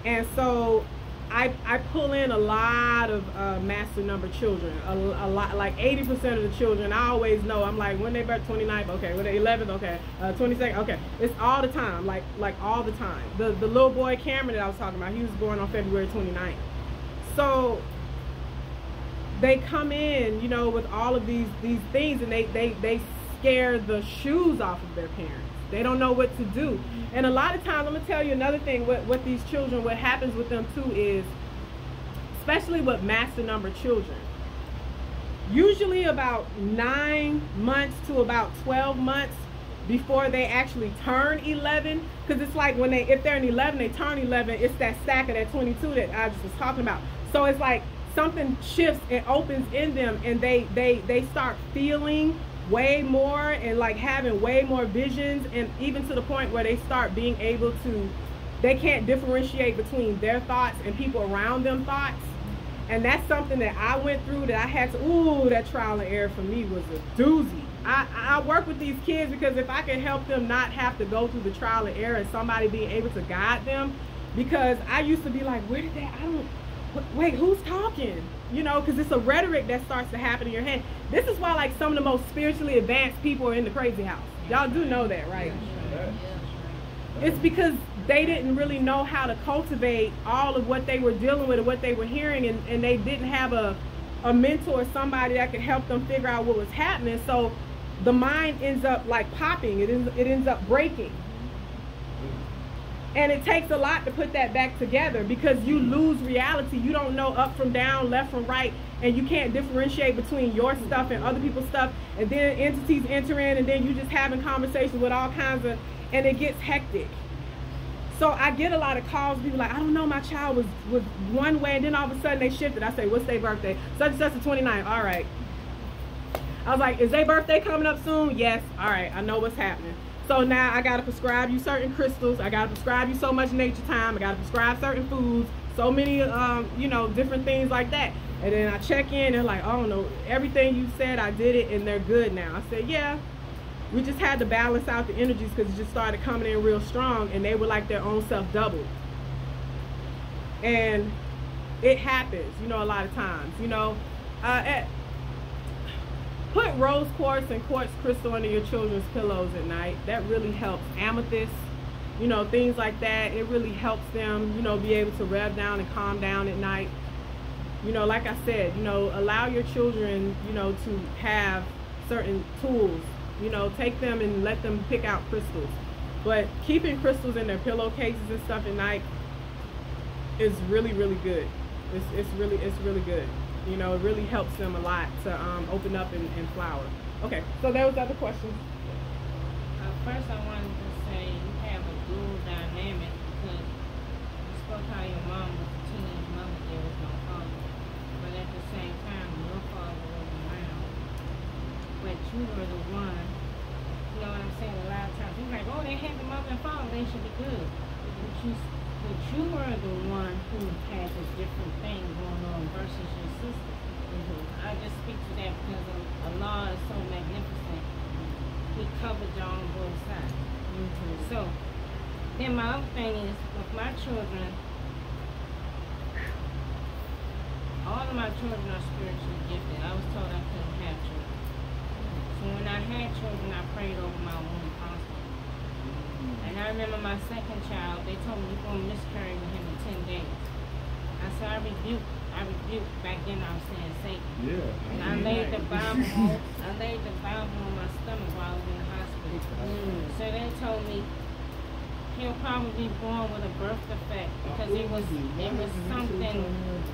And so I pull in a lot of master number children, a lot, like 80% of the children. I always know, I'm like, when they birth, 29th, okay, when they 11th, okay, 22nd, okay. It's all the time, like all the time. The little boy Cameron that I was talking about, he was born on February 29th. So they come in, you know, with all of these things, and they scare the shoes off of their parents. They don't know what to do. And a lot of times, I'm gonna tell you another thing, what these children, what happens with them too is, especially with master number children, usually about 9 months to about 12 months before they actually turn 11, because it's like when if they're an 11, they turn 11, it's that stack of that 22 that I just was talking about. So it's like something shifts and opens in them, and they start feeling way more and like having way more visions, and even to the point where they start being able to, they can't differentiate between their thoughts and people around them thoughts. And that's something that I went through, that I had to, that trial and error for me was a doozy. I work with these kids because if I can help them not have to go through the trial and error and somebody being able to guide them, because I used to be like, where did that, wait, who's talking? You know, because it's a rhetoric that starts to happen in your head. This is why, like, some of the most spiritually advanced people are in the crazy house. Y'all do know that, right? It's because they didn't really know how to cultivate all of what they were dealing with and what they were hearing, and they didn't have a mentor or somebody that could help them figure out what was happening. So the mind ends up like popping. It ends up breaking. And it takes a lot to put that back together, because you lose reality. You don't know up from down, left from right, and you can't differentiate between your stuff and other people's stuff. And then entities enter in, and then you just having conversations with all kinds of, and it gets hectic. So I get a lot of calls, people like, I don't know, my child was one way, and then all of a sudden they shifted. I say, what's their birthday? Such and such the 29th. All right. I was like, is their birthday coming up soon? Yes. All right, I know what's happening. So now I got to prescribe you certain crystals. I got to prescribe you so much nature time. I got to prescribe certain foods, so many, you know, different things like that. And then I check in and like, oh no, everything you said, I did it and they're good now. I said, yeah, we just had to balance out the energies because it just started coming in real strong and they were like their own self doubled. And it happens, you know, a lot of times, you know. Put rose quartz and quartz crystal under your children's pillows at night. That really helps. Amethyst, you know, things like that. It really helps them, you know, be able to rev down and calm down at night. You know, like I said, you know, allow your children, you know, to have certain tools. You know, take them and let them pick out crystals. But keeping crystals in their pillowcases and stuff at night is really, really good. It's really good. You know, it really helps them a lot to open up and flower. Okay, so there was other questions. First, I wanted to say you have a dual dynamic because you spoke how your mom was a teenage mother, there was no father. But at the same time, your father was around. But you were the one, you know what I'm saying? A lot of times, you're like, oh, they had the mother and father, they should be good. But you were the one who had this different thing going on versus your sister. I just speak to that because Allah is so magnificent. He covered you on both sides. So, then my other thing is, with my children, all of my children are spiritually gifted. I was told I couldn't have children. So when I had children, I prayed over my womb constantly. And I remember my second child, they told me you're going to miscarry with him in 10 days. I said, I rebuke. Back then I was saying Satan. Yeah. And I laid the Bible on my stomach while I was in the hospital. So they told me he'll probably be born with a birth defect because it was something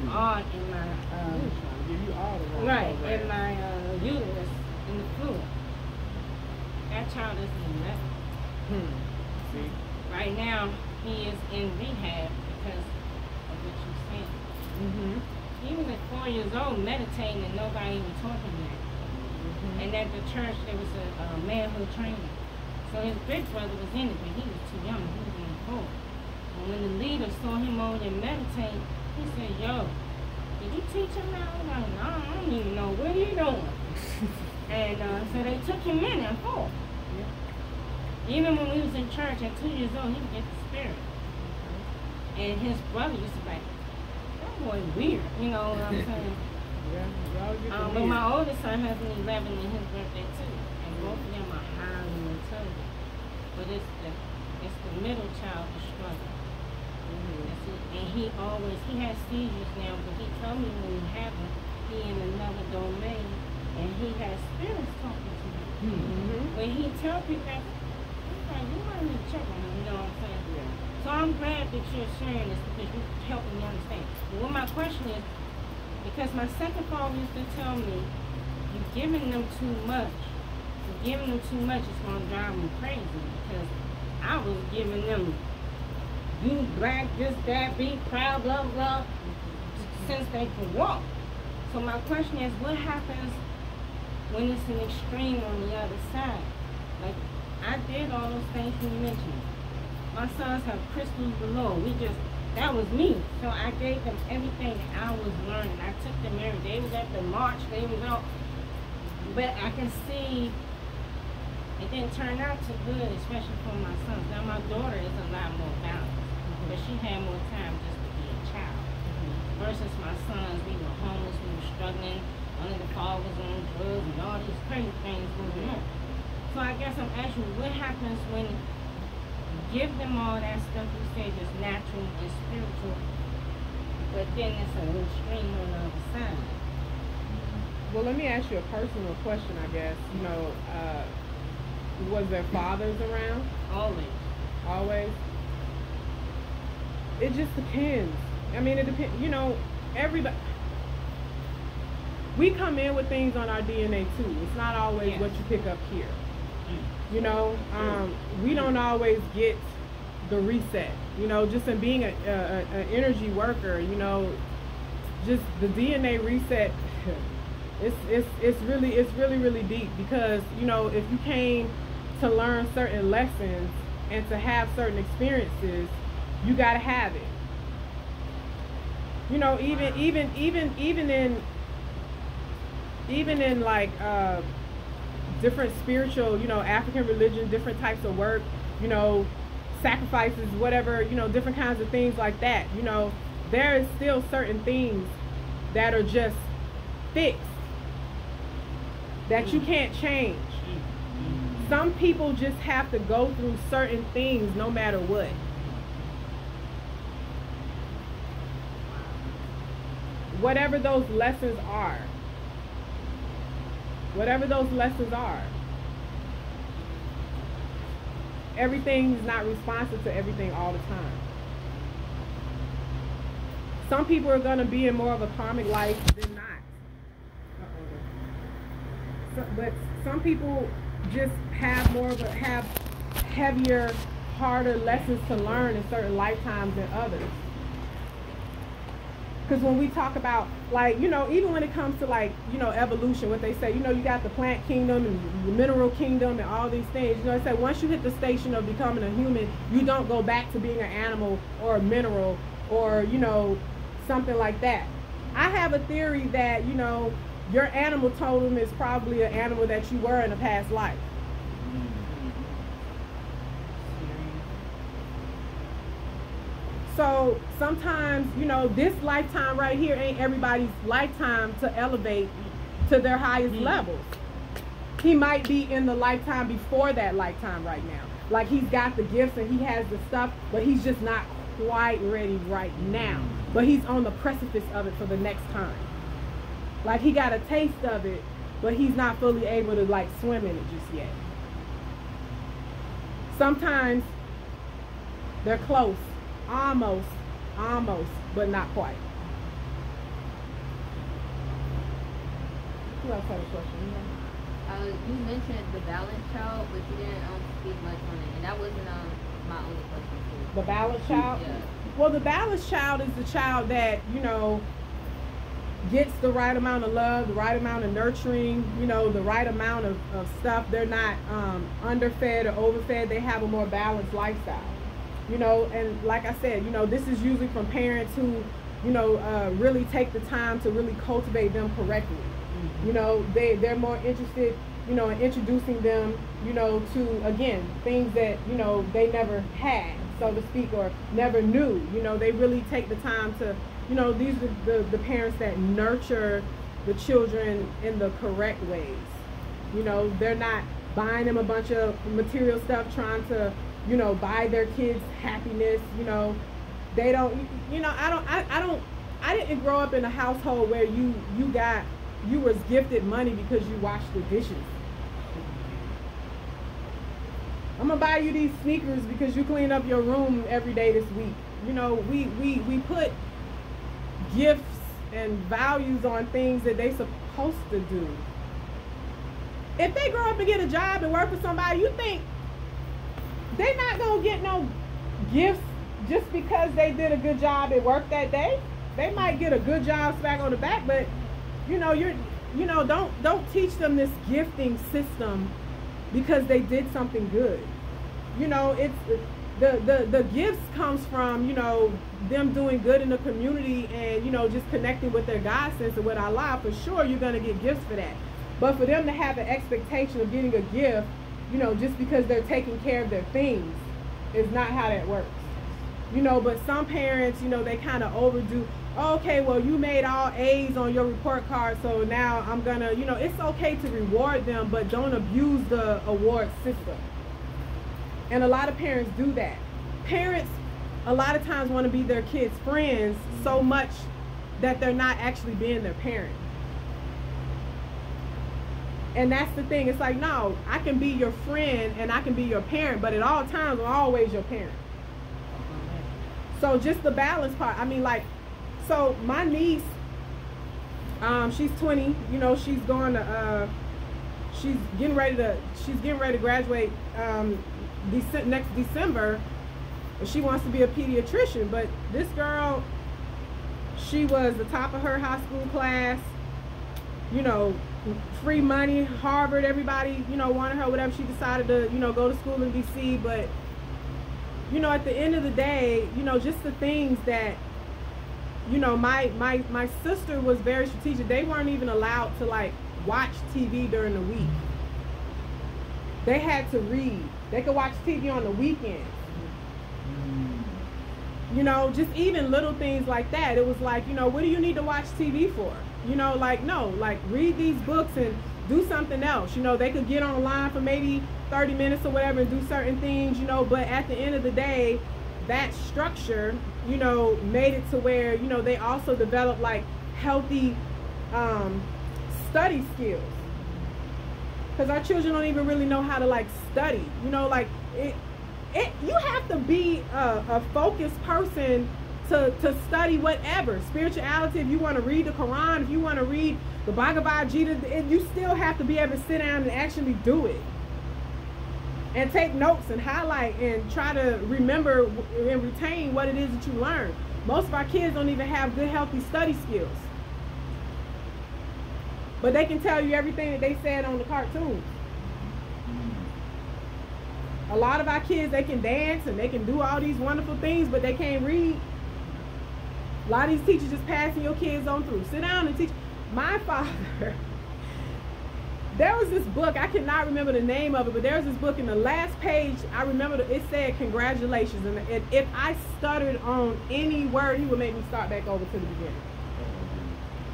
odd in my in my uterus in the fluid. That child isn't 11. See? Right now, he is in rehab because of what you said. He was at 4 years old meditating and nobody even taught him that. And at the church, there was a manhood trainer. So his big brother was in it, but he was too young. He was in the court. And when the leader saw him over there meditating, he said, yo, did you teach him that? I'm like, no, I don't even know. What are you doing? And so they took him in at 4. Even when we was in church at 2 years old, he would get the spirit. And his brother used to be like, that boy weird, you know what I'm saying? But my oldest son has an 11 in his birthday too. And both of them are highly intelligent. But it's the middle child that's struggling. And he has seizures now, but he told me when he had them, he in another domain, and he has spirits talking to him. When he tells people that, you might need to check on him, you know what I'm saying? Yeah. So I'm glad that you're sharing this because you're helping me understand. But what my question is, because my second father used to tell me, you're giving them too much. You're giving them too much, it's going to drive them crazy. Because I was giving them, you black, this, that, be proud, blah, blah, since they could walk. So my question is, what happens when it's an extreme on the other side? Like, I did all those things you mentioned. My sons have crystals below. That was me. So I gave them everything I was learning. I took them every day. They was at the march. They was out. But I can see it didn't turn out too good, especially for my sons. Now my daughter is a lot more balanced. But she had more time just to be a child. Versus my sons, we were homeless, we were struggling. One of the fathers was on drugs and all these crazy things going on. So I guess I'm asking you, what happens when you give them all that stuff you say is natural and spiritual, but then it's an extreme on the other side? Well, let me ask you a personal question, I guess. You know, was there fathers around? Always. Always? It just depends. I mean, it depends. You know, everybody. We come in with things on our DNA too. It's not always what you pick up here. You know, we don't always get the reset. You know, just in being an energy worker, you know, just the DNA reset. It's really deep because, you know, if you came to learn certain lessons and to have certain experiences, you got to have it. You know, even in like different spiritual, you know, African religion, different types of work, you know, sacrifices, whatever, you know, different kinds of things like that. You know, there is still certain things that are just fixed that you can't change. Some people just have to go through certain things no matter what. Whatever those lessons are. Whatever those lessons are. Everything is not responsive to everything all the time. Some people are going to be in more of a karmic life than not. But some people just have more of have heavier, harder lessons to learn in certain lifetimes than others. Because when we talk about, like, you know, even when it comes to, like, you know, evolution, what they say, you know, you got the plant kingdom and the mineral kingdom and all these things. You know, they say once you hit the station of becoming a human, you don't go back to being an animal or a mineral or, you know, something like that. I have a theory that, you know, your animal totem is probably an animal that you were in a past life. So sometimes, you know, this lifetime right here ain't everybody's lifetime to elevate to their highest levels. He might be in the lifetime before that lifetime right now. Like, he's got the gifts and he has the stuff, but he's just not quite ready right now. But he's on the precipice of it for the next time. Like, he got a taste of it, but he's not fully able to, like, swim in it just yet. Sometimes they're close. Almost, but not quite. Who else had a question? You mentioned the balanced child, but you didn't speak much on it, and that wasn't my only question too. The balanced child? Yeah. Well, the balanced child is the child that, you know, gets the right amount of love, the right amount of nurturing, you know, the right amount of stuff. They're not underfed or overfed. They have a more balanced lifestyle. You know, and like I said, you know, this is usually from parents who, you know, really take the time to really cultivate them correctly. Mm-hmm. You know, they're more interested, you know, in introducing them, you know, to, again, things that, you know, they never had, so to speak, or never knew. You know, they really take the time to, you know, these are the parents that nurture the children in the correct ways. You know, they're not buying them a bunch of material stuff, trying to, you know, buy their kids happiness. You know, they don't, you know, I didn't grow up in a household where you was gifted money because you washed the dishes. I'm gonna buy you these sneakers because you clean up your room every day this week. You know, we put gifts and values on things that they supposed to do. If they grow up and get a job and work for somebody, you think they're not gonna get no gifts just because they did a good job at work that day? They might get a good job smack on the back, but you know, don't teach them this gifting system because they did something good. You know, it's the gifts comes from, you know, them doing good in the community and, you know, just connecting with their God sense and with Allah. For sure, you're gonna get gifts for that. But for them to have an expectation of getting a gift, you know, just because they're taking care of their things, is not how that works. You know, but some parents, you know, they kind of overdo. Okay, well, you made all A's on your report card, so now I'm gonna, you know, it's okay to reward them, but don't abuse the award system. And a lot of parents do that. Parents, a lot of times, want to be their kids' friends so much that they're not actually being their parent. And that's the thing. It's like, no, I can be your friend and I can be your parent, but at all times, I'm always your parent. So just the balance part. I mean, like, so my niece, she's 20. You know, she's going to, she's getting ready to graduate next December. She wants to be a pediatrician, but this girl, she was the top of her high school class. You know, free money, Harvard, everybody, you know, wanted her, whatever. She decided to, you know, go to school in DC. But, you know, at the end of the day, you know, just the things that, you know, my sister was very strategic. They weren't even allowed to, like, watch TV during the week. They had to read. They could watch TV on the weekends. You know, just even little things like that. It was like, you know, what do you need to watch TV for? You know, like, no, like, read these books and do something else. You know, they could get online for maybe 30 minutes or whatever and do certain things, you know, but at the end of the day, that structure, you know, made it to where, you know, they also developed, like, healthy study skills. Because our children don't even really know how to, like, study. You know, like, you have to be a focused person to study whatever. Spirituality, if you want to read the Quran, if you want to read the Bhagavad Gita, you still have to be able to sit down and actually do it. And take notes and highlight and try to remember and retain what it is that you learn. Most of our kids don't even have good, healthy study skills. But they can tell you everything that they said on the cartoons. A lot of our kids, they can dance and they can do all these wonderful things, but they can't read. A lot of these teachers just passing your kids on through. Sit down and teach. My father, there was this book, I cannot remember the name of it, but there was this book in the last page, I remember it said congratulations. And if I stuttered on any word, he would make me start back over to the beginning.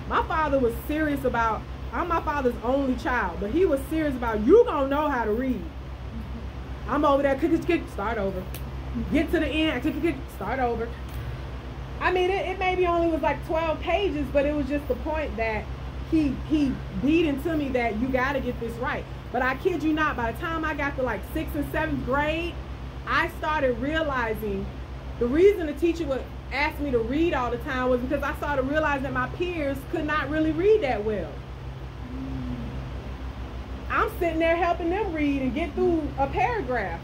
My father was serious about, I'm my father's only child, but he was serious about, you gonna know how to read. I'm over there, start over. Get to the end, start over. I mean, it maybe only was like 12 pages, but it was just the point that he beat into me that you got to get this right. But I kid you not, by the time I got to like 6th and 7th grade, I started realizing the reason the teacher would ask me to read all the time was because I started realizing that my peers could not really read that well. I'm sitting there helping them read and get through a paragraph.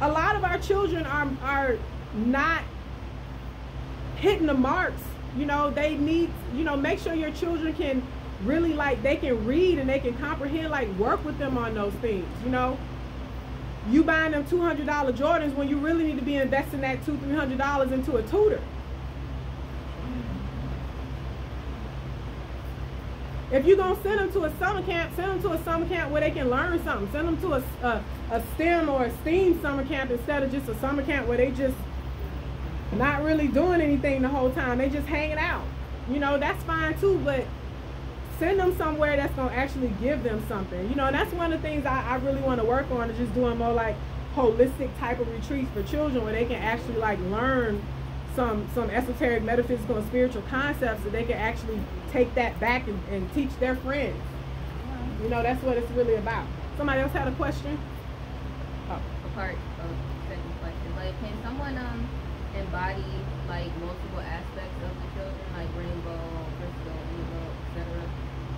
A lot of our children are not hitting the marks. You know, they need, you know, make sure your children can really, like, they can read and they can comprehend, like, work with them on those things, you know. You buying them $200 Jordans when you really need to be investing that $200-300 into a tutor. If you're going to send them to a summer camp, send them to a summer camp where they can learn something. Send them to a STEM or a STEAM summer camp instead of just a summer camp where they just not really doing anything the whole time. They just hanging out. You know, that's fine too, but send them somewhere that's going to actually give them something. You know, and that's one of the things I really want to work on, is just doing more like holistic type of retreats for children where they can actually like learn some esoteric, metaphysical, and spiritual concepts that they can actually take that back and teach their friends. You know, that's what it's really about. Somebody else had a question? Oh. A part of the second question. Like, can someone embody like multiple aspects of the children, like rainbow, crystal, indigo, etc.?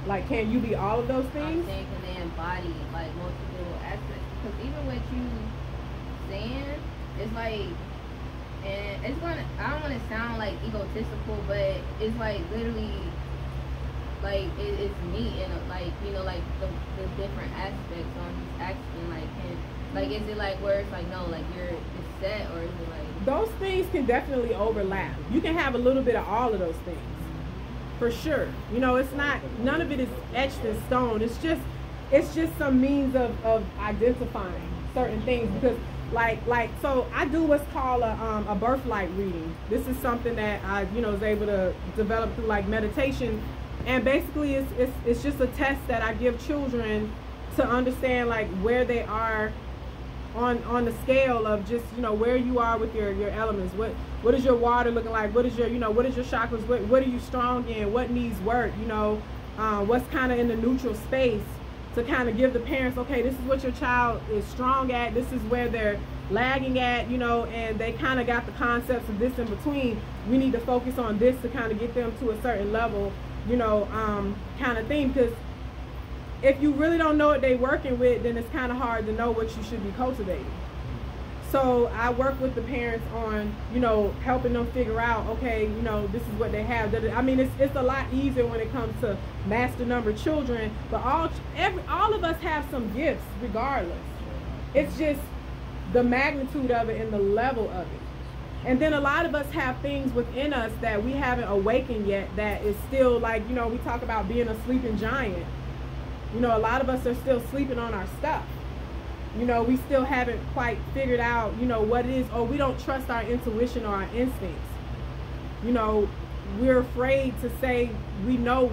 Like, can you be all of those things? I'm saying, can they embody like multiple aspects? Because even what you saying, it's like, and it's gonna, I don't want to sound like egotistical, but it's like literally like it's me and like, you know, like the different aspects on just asking, like, can, like, is it like where it's like, no, like it's set, or is it like, those things can definitely overlap. You can have a little bit of all of those things for sure. You know, it's not, none of it is etched in stone. It's just some means of identifying certain things. Because like so I do what's called a birthlight reading. This is something that I, you know, was able to develop through like meditation, and basically it's just a test that I give children to understand like where they are on the scale of just, you know, where you are with your elements. What is your water looking like? What is your, you know, what is your chakras? What are you strong in? What needs work? You know, what's kind of in the neutral space, to kind of give the parents, okay, this is what your child is strong at, this is where they're lagging at, you know, and they kind of got the concepts of this in between. We need to focus on this to kind of get them to a certain level, you know, kind of thing. Because if you really don't know what they're working with, then it's kind of hard to know what you should be cultivating. So I work with the parents on, you know, helping them figure out, okay, you know, this is what they have. I mean, it's a lot easier when it comes to master number children, but all of us have some gifts regardless. It's just the magnitude of it and the level of it. And then a lot of us have things within us that we haven't awakened yet that is still like, you know, we talk about being a sleeping giant. You know, a lot of us are still sleeping on our stuff. You know, we still haven't quite figured out, you know, what it is, or we don't trust our intuition or our instincts. You know, we're afraid to say we know.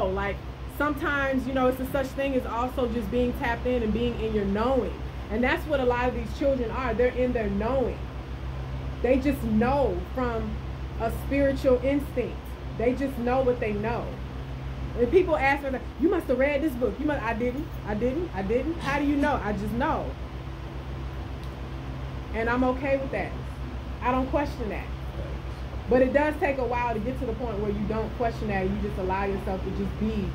Like sometimes, you know, it's a such thing as also just being tapped in and being in your knowing. And that's what a lot of these children are. They're in their knowing. They just know from a spiritual instinct. They just know what they know. And people ask me, you must have read this book. I didn't. How do you know? I just know. And I'm okay with that. I don't question that. But it does take a while to get to the point where you don't question that. You just allow yourself to just be,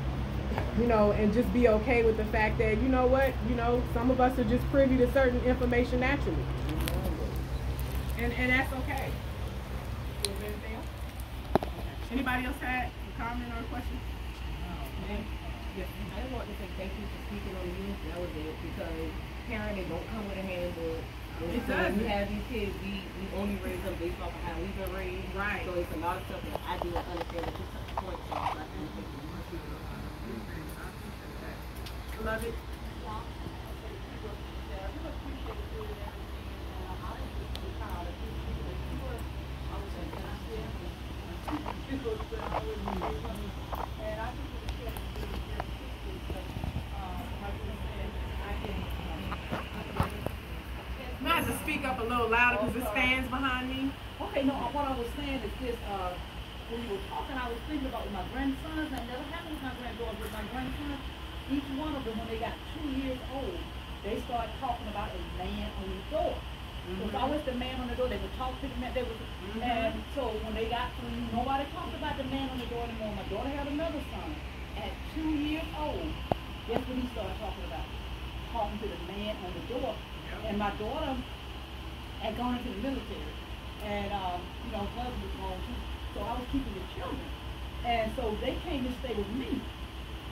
you know, and just be okay with the fact that, you know what, you know, some of us are just privy to certain information naturally. And that's okay. Anything else? Anybody else had a comment or a question? Yes, I just want to say thank you for speaking on the youth. That was it, because parenting don't come with a handbook. It so does. We have these kids, we only raise them based off of how we've been raised. Right. So it's a lot of stuff that I didn't understand at this point. So I thank you. Love it. Might have to speak up a little louder because this fan's behind me. Okay, no, what I was saying is this, when you were talking, I was thinking about with my grandsons. I never happened with my granddaughters, but my grandsons, each one of them, when they got 2 years old, they started talking about a man on the door. It was always the man on the door. They would talk to the man. And so when they got 3, nobody talked about the man on the door anymore. My daughter had another son. At 2 years old, guess what he started talking about? Talking to the man on the door. And my daughter had gone into the military. And, you know, her husband was gone too. So I was keeping the children. And so they came to stay with me.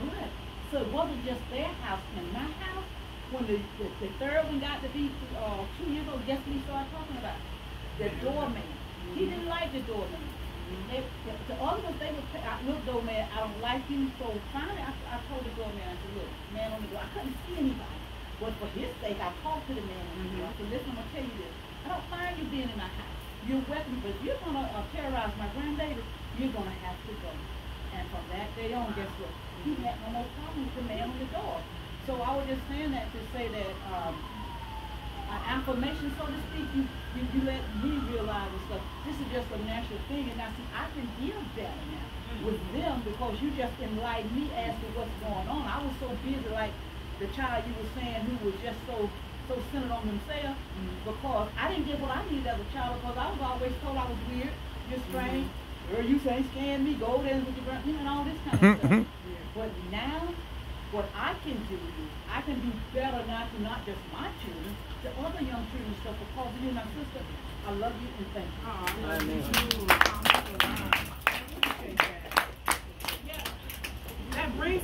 But, so it wasn't just their house and my house. When the third one got to be 2 years old, guess what he started talking about? The doorman. He didn't like the doorman. The other ones, they would say, look, doorman, I don't like you. So finally, I told the doorman, I said, look, man on the door, I couldn't see anybody. But for his sake, I talked to the man on the door. I said, listen, I'm going to tell you this. I don't mind you being in my house. You're welcome, but if you're going to terrorize my grandbaby, you're going to have to go. And from that day on, guess what? He had no more problem with the man on the door. So I was just saying that to say that an affirmation, so to speak, you let me realize and stuff. This is just a natural thing, and I see I can deal better now with them because you just enlightened me as to what's going on. I was so busy, like the child you were saying, who was just so centered on themselves, because I didn't get what I needed as a child, because I was always told I was weird, you're strange, girl, you ain't scaring me, go there with your brother, you know, and all this kind of stuff. But now, what I can do is, I can do better now to not just my children, to other young children and stuff, because of you, my sister, I love you and thank you. I love you too. Appreciate that.